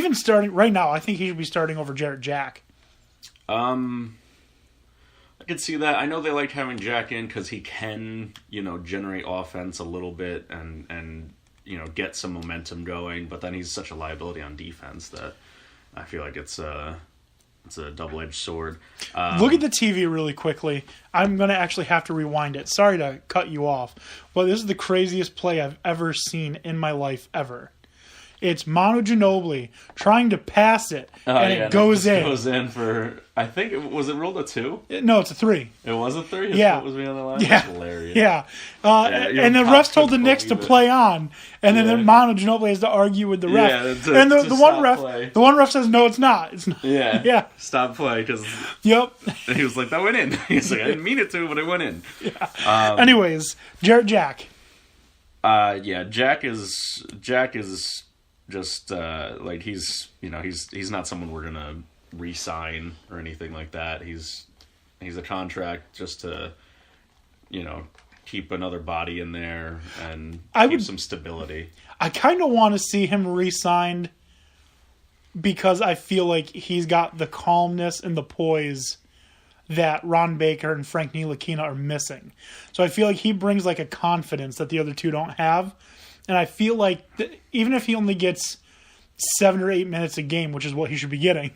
Even starting right now, I think he should be starting over Jarrett Jack. I could see that. I know they liked having Jack in because he can, generate offense a little bit and get some momentum going. But then he's such a liability on defense that I feel like it's a double-edged sword. Look at the TV really quickly. I'm going to actually have to rewind it. Sorry to cut you off, but this is the craziest play I've ever seen in my life ever. It's Manu Ginobili trying to pass it, and it goes in. It goes in for, I think, was it ruled a 2? No, it's a 3. It was a 3? Yeah. It was me on the line? Yeah. That's hilarious. Yeah. And the refs told the Knicks to play on, and then Manu Ginobili has to argue with the ref. Yeah, and the one ref says, no, it's not. It's not. Yeah. Yeah. Stop play, because Yep. he was like, that went in. He's like, I didn't mean it to, but it went in. Yeah. Anyways, Jarrett Jack. Jack is just he's not someone we're gonna re-sign or anything like that. He's a contract just to keep another body in there and keep some stability. I kind of want to see him re-signed because I feel like he's got the calmness and the poise that Ron Baker and Frank Ntilikina are missing. So I feel like he brings like a confidence that the other two don't have. And I feel like even if he only gets 7 or 8 minutes a game, which is what he should be getting,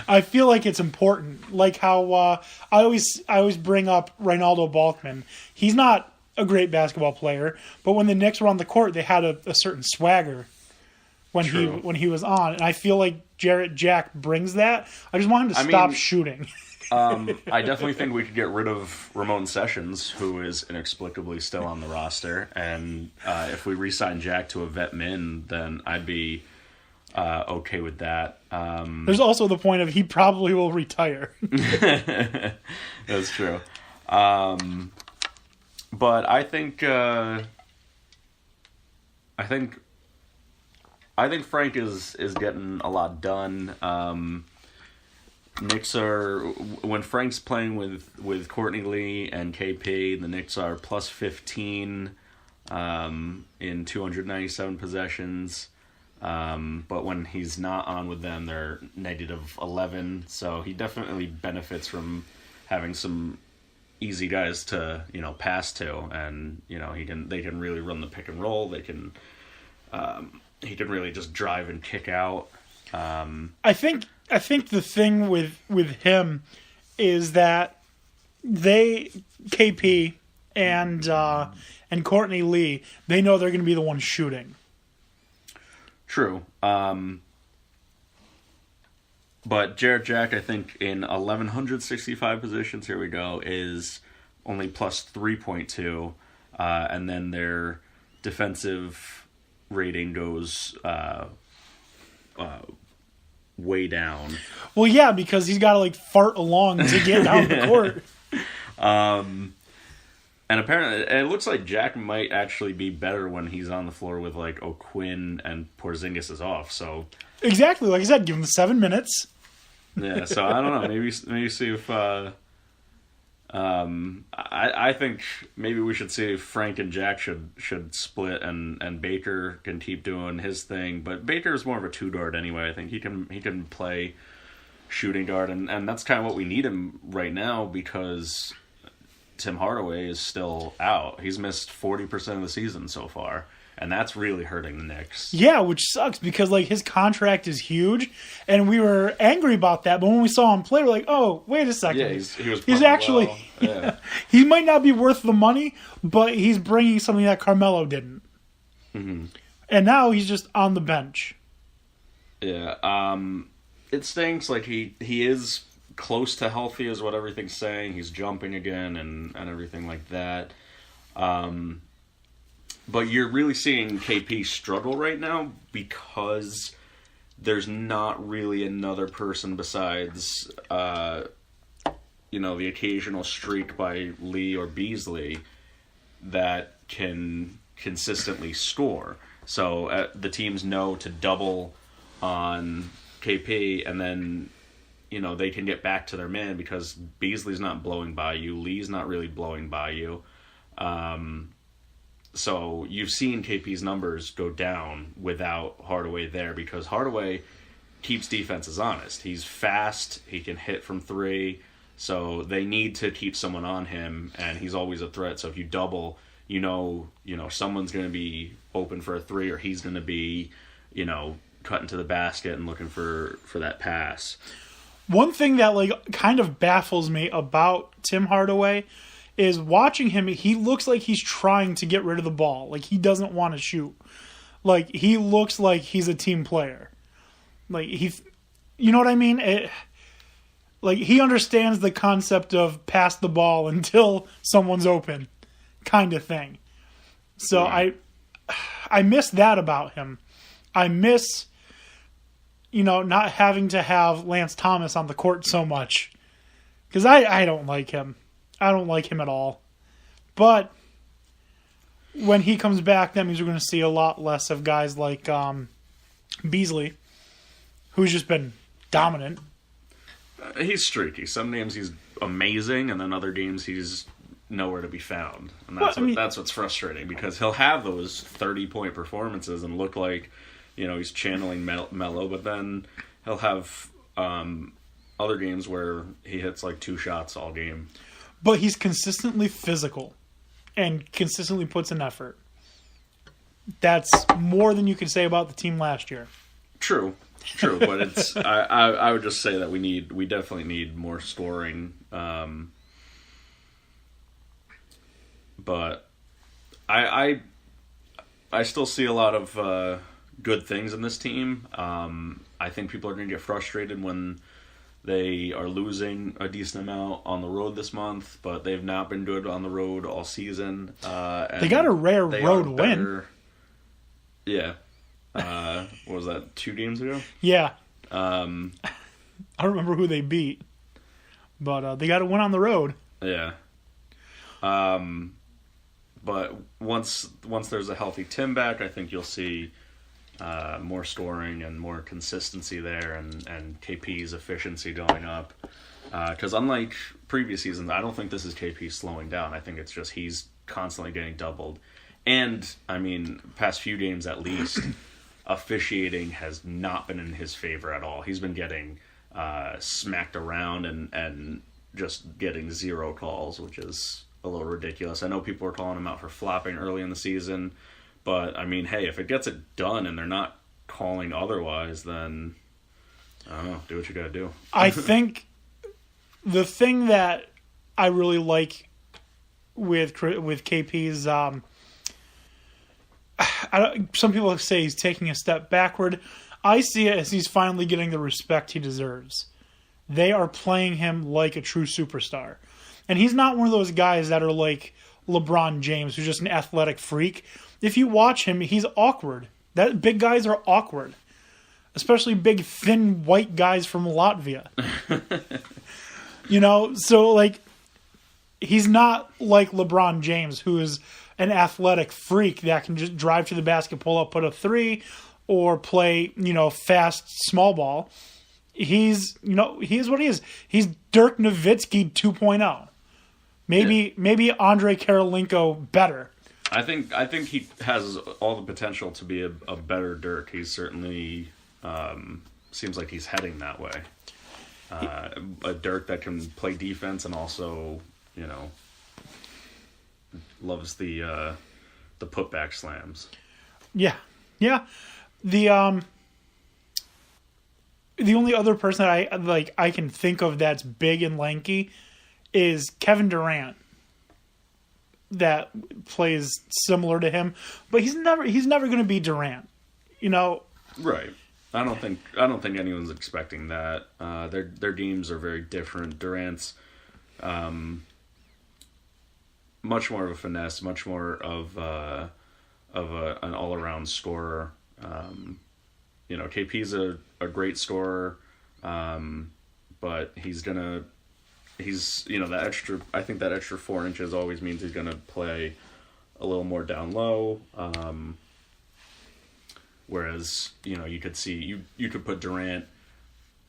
I feel like it's important. Like how I always bring up Reinaldo Balkman. He's not a great basketball player, but when the Knicks were on the court, they had a certain swagger when he was on. And I feel like Jarrett Jack brings that. I just want him to stop shooting. I definitely think we could get rid of Ramon Sessions, who is inexplicably still on the roster. And if we re-sign Jack to a vet min, then I'd be okay with that. There's also the point of he probably will retire. That's true. But I think Frank is getting a lot done. Knicks are, when Frank's playing with Courtney Lee and KP, the Knicks are plus 15 in 297 possessions. But when he's not on with them, they're negative 11. So he definitely benefits from having some easy guys to pass to, and they can really run the pick and roll. They can he can really just drive and kick out. I think the thing with him is that KP and Courtney Lee, they know they're going to be the ones shooting. True. But Jarrett Jack, I think, in 1,165 positions, here we go, is only plus 3.2. And then their defensive rating goes way down. Well, yeah, because he's got to fart along to get down the court. And apparently, it looks like Jack might actually be better when he's on the floor with O'Quinn and Porzingis is off. So exactly, like I said, give him 7 minutes. Yeah, so I don't know. Maybe see if I think maybe we should see if Frank and Jack should split and Baker can keep doing his thing. But Baker is more of a two guard anyway. I think he can play shooting guard, and that's kind of what we need him right now because Tim Hardaway is still out. He's missed 40% of the season so far, and that's really hurting the Knicks. Yeah, which sucks because his contract is huge, and we were angry about that. But when we saw him play, we're like, "Oh, wait a second! Yeah, he's actually well. Yeah. He might not be worth the money, but he's bringing something that Carmelo didn't." Mm-hmm. And now he's just on the bench. Yeah, it stinks. He is close to healthy is what everything's saying. He's jumping again and everything like that. But you're really seeing KP struggle right now because there's not really another person besides, the occasional streak by Lee or Beasley that can consistently score. So the teams know to double on KP and then they can get back to their man because Beasley's not blowing by you. Lee's not really blowing by you. So you've seen KP's numbers go down without Hardaway there because Hardaway keeps defenses honest. He's fast. He can hit from three. So they need to keep someone on him, and he's always a threat. So if you double, someone's going to be open for a three, or he's going to be, cutting to the basket and looking for that pass. One thing that kind of baffles me about Tim Hardaway is watching him. He looks like he's trying to get rid of the ball. Like he doesn't want to shoot. Like he looks like he's a team player. Like you know what I mean? He understands the concept of pass the ball until someone's open, kind of thing. So I miss that about him. I miss, not having to have Lance Thomas on the court so much. Because I don't like him. I don't like him at all. But when he comes back, that means we're going to see a lot less of guys like Beasley, who's just been dominant. He's streaky. Some games he's amazing, and then other games he's nowhere to be found. And that's what's frustrating, because he'll have those 30-point performances and look like, he's channeling Melo, but then he'll have other games where he hits like 2 shots all game. But he's consistently physical and consistently puts in effort. That's more than you could say about the team last year. True, but it's I would just say that we definitely need more scoring. But I still see a lot of good things in this team. I think people are going to get frustrated when they are losing a decent amount on the road this month, but they've not been good on the road all season. They got a rare road win. Yeah. What was that, 2 games ago? Yeah. I don't remember who they beat, but they got a win on the road. Yeah. But once there's a healthy Tim back, I think you'll see more scoring and more consistency there, and KP's efficiency going up. Because unlike previous seasons, I don't think this is KP slowing down. I think it's just he's constantly getting doubled. And, past few games at least, officiating has not been in his favor at all. He's been getting smacked around and just getting 0 calls, which is a little ridiculous. I know people were calling him out for flopping early in the season, but, hey, if it gets it done and they're not calling otherwise, then, I don't know, do what you gotta do. I think the thing that I really like with KP's, some people say he's taking a step backward. I see it as he's finally getting the respect he deserves. They are playing him like a true superstar. And he's not one of those guys that are like LeBron James, who's just an athletic freak. If you watch him, he's awkward. Big guys are awkward. Especially big, thin, white guys from Latvia. So, he's not like LeBron James, who is an athletic freak that can just drive to the basket, pull up, put a 3, or play, fast small ball. He is what he is. He's Dirk Nowitzki 2.0. Maybe Andre Karolinko better. I think he has all the potential to be a better Dirk. He's certainly seems like he's heading that way. A Dirk that can play defense and also, loves the putback slams. Yeah. The only other person that I can think of that's big and lanky is Kevin Durant, that plays similar to him, but he's never going to be Durant, Right. I don't think anyone's expecting that. Their games are very different. Durant's much more of a finesse, much more of an all around scorer. KP's a great scorer, but he's that extra. I think that extra 4 inches always means he's gonna play a little more down low. Whereas you could see you could put Durant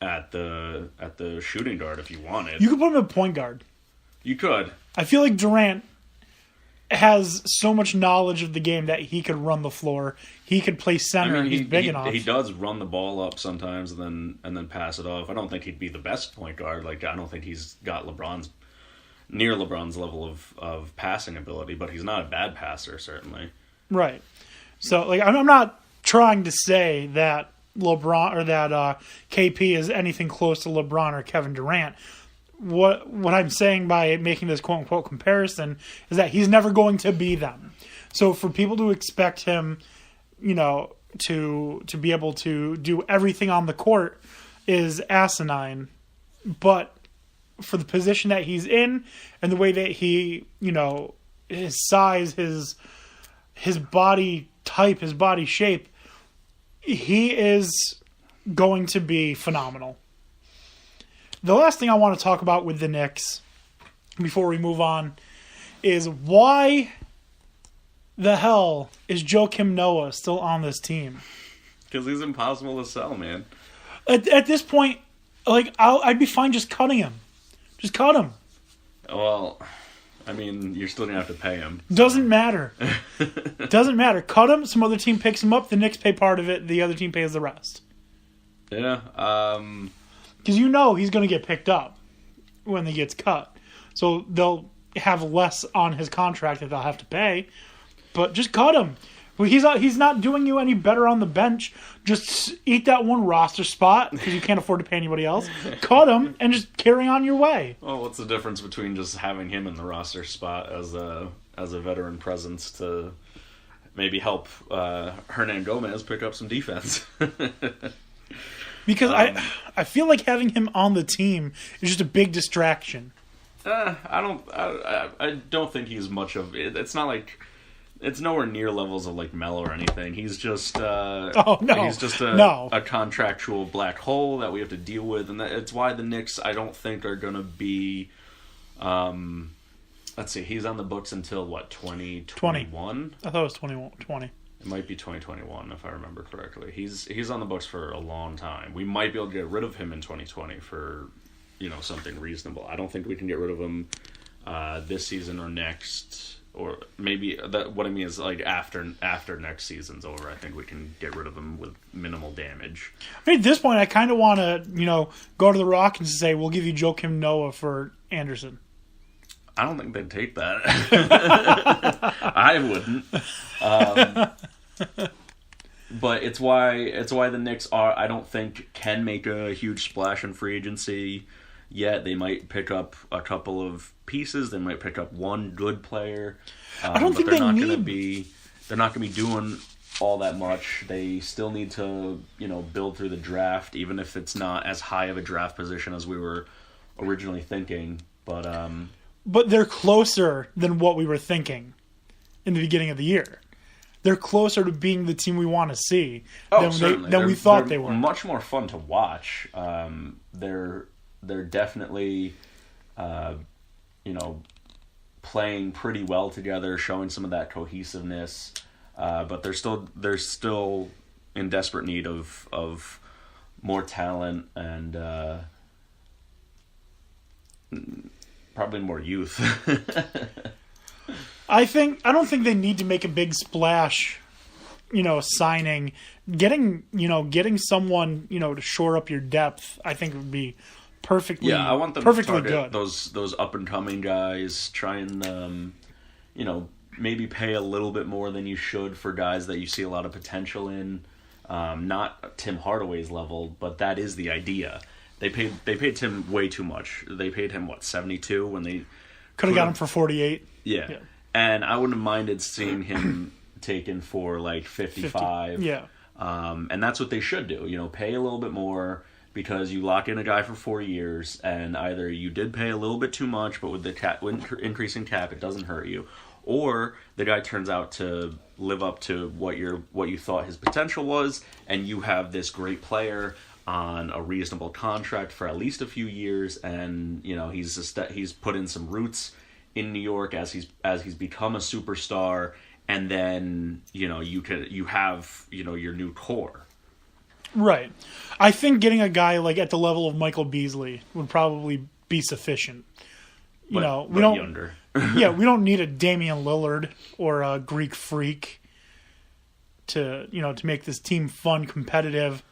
at the shooting guard if you wanted. You could put him at point guard. You could. I feel like Durant has so much knowledge of the game that he could run the floor. He could play center, and he's big enough. He does run the ball up sometimes and then pass it off. I don't think he'd be the best point guard. Like, I don't think he's got near LeBron's level of passing ability, but he's not a bad passer, certainly. Right. So, like, I'm not trying to say that LeBron or that KP is anything close to LeBron or Kevin Durant. What I'm saying by making this quote unquote comparison is that he's never going to be them. So for people to expect him, to be able to do everything on the court is asinine. But for the position that he's in and the way that he, his size, his body type, his body shape, he is going to be phenomenal. The last thing I want to talk about with the Knicks before we move on is why the hell is Joakim Noah still on this team? Because he's impossible to sell, man. At this point, like, I'd be fine just cutting him. Just cut him. Well, I mean, you're still going to have to pay him. Doesn't matter. Doesn't matter. Cut him, some other team picks him up, the Knicks pay part of it, the other team pays the rest. Yeah, because he's going to get picked up when he gets cut. So they'll have less on his contract that they'll have to pay. But just cut him. Well, he's not doing you any better on the bench. Just eat that one roster spot because you can't afford to pay anybody else. Cut him and just carry on your way. Well, what's the difference between just having him in the roster spot as a veteran presence to maybe help Hernan Gomez pick up some defense? Because I feel like having him on the team is just a big distraction. I don't think he's much of it. It's not like it's nowhere near levels of like Melo or anything. He's just a contractual black hole that we have to deal with, and it's why the Knicks I don't think are gonna be. Let's see, he's on the books until what 2021? I thought it was 2020. It might be 2021 if I remember correctly. He's on the books for a long time. We might be able to get rid of him in 2020 for something reasonable. I don't think we can get rid of him this season or next, or maybe what I mean is like after next season's over. I think we can get rid of him with minimal damage. I mean, at this point, I kind of want to go to the Rockets and say we'll give you Joakim Noah for Anderson. I don't think they'd take that. I wouldn't. But it's why the Knicks I don't think can make a huge splash in free agency yet. They might pick up a couple of pieces. They might pick up one good player. I don't think they're not going to be doing all that much. They still need to build through the draft, even if it's not as high of a draft position as we were originally thinking. But they're closer than what we were thinking in the beginning of the year. They're closer to being the team we want to see than we thought they were. Much more fun to watch. They're definitely, playing pretty well together, showing some of that cohesiveness. But they're still in desperate need of more talent and probably more youth. I don't think they need to make a big splash, signing, getting someone, to shore up your depth. I think would be perfectly. Yeah, I want them to target good. Those up and coming guys. Try and maybe pay a little bit more than you should for guys that you see a lot of potential in. Not Tim Hardaway's level, but that is the idea. They paid Tim way too much. They paid him 72 when they could have got him for 48. Yeah. And I wouldn't have minded seeing him taken for like 55. 50. Yeah. And that's what they should do. Pay a little bit more because you lock in a guy for 4 years, and either you did pay a little bit too much, but with the increasing cap, it doesn't hurt you, or the guy turns out to live up to what you thought his potential was, and you have this great player on a reasonable contract for at least a few years, and he's put in some roots in New York as he's become a superstar, and then you have your new core. Right. I think getting a guy like at the level of Michael Beasley would probably be sufficient we don't younger. yeah, we don't need a Damian Lillard or a Greek Freak to make this team fun, competitive.